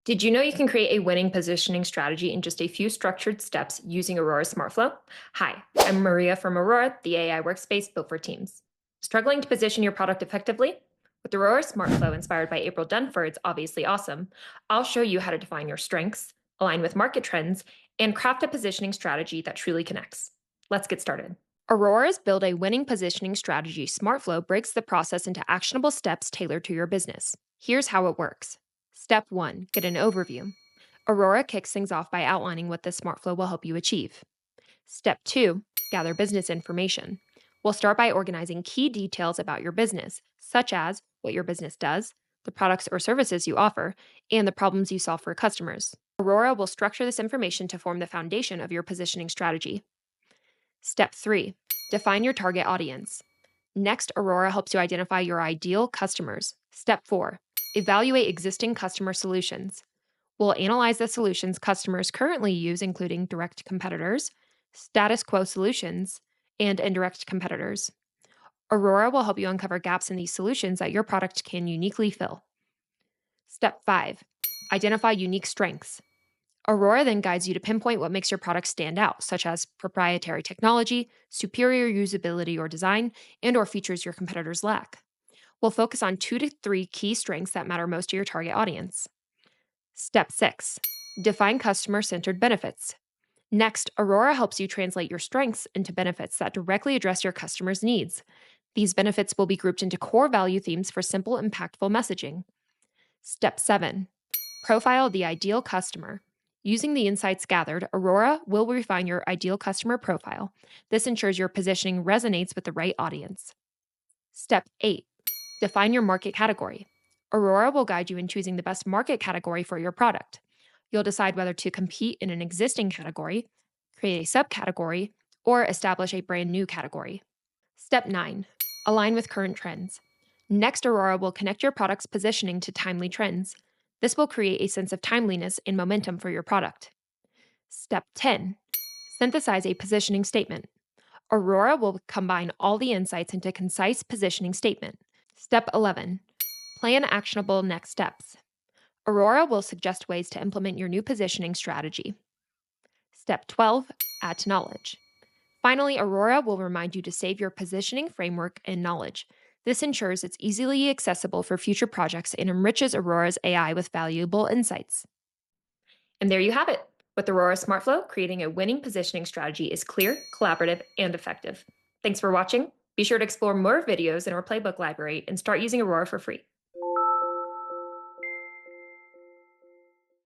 Did you know you can create a winning positioning strategy in just a few structured steps using Aurora SmartFlow? Hi, I'm Maria from Aurora, the AI workspace built for teams. Struggling to position your product effectively? With Aurora SmartFlow inspired by April Dunford's Obviously Awesome, I'll show you how to define your strengths, align with market trends, and craft a positioning strategy that truly connects. Let's get started. Aurora's Build a Winning Positioning Strategy SmartFlow breaks the process into actionable steps tailored to your business. Here's how it works. Step 1, get an overview. Aurora kicks things off by outlining what the SmartFlow will help you achieve. Step 2, gather business information. We'll start by organizing key details about your business, such as what your business does, the products or services you offer, and the problems you solve for customers. Aurora will structure this information to form the foundation of your positioning strategy. Step 3, define your target audience. Next, Aurora helps you identify your ideal customers. Step 4, evaluate existing customer solutions. We'll analyze the solutions customers currently use, including direct competitors, status quo solutions, and indirect competitors. Aurora will help you uncover gaps in these solutions that your product can uniquely fill. Step 5, identify unique strengths. Aurora then guides you to pinpoint what makes your product stand out, such as proprietary technology, superior usability or design, and/or features your competitors lack. We'll focus on 2 to 3 key strengths that matter most to your target audience. Step 6, define customer-centered benefits. Next, Aurora helps you translate your strengths into benefits that directly address your customers' needs. These benefits will be grouped into core value themes for simple, impactful messaging. Step 7, profile the ideal customer. Using the insights gathered, Aurora will refine your ideal customer profile. This ensures your positioning resonates with the right audience. Step 8, define your market category. Aurora will guide you in choosing the best market category for your product. You'll decide whether to compete in an existing category, create a subcategory, or establish a brand new category. Step 9, align with current trends. Next, Aurora will connect your product's positioning to timely trends. This will create a sense of timeliness and momentum for your product. Step 10, synthesize a positioning statement. Aurora will combine all the insights into a concise positioning statement. Step 11, plan actionable next steps. Aurora will suggest ways to implement your new positioning strategy. Step 12, add to knowledge. Finally, Aurora will remind you to save your positioning framework and knowledge. This ensures it's easily accessible for future projects and enriches Aurora's AI with valuable insights. And there you have it. With Aurora SmartFlow, creating a winning positioning strategy is clear, collaborative, and effective. Thanks for watching. Be sure to explore more videos in our playbook library and start using Aurora for free.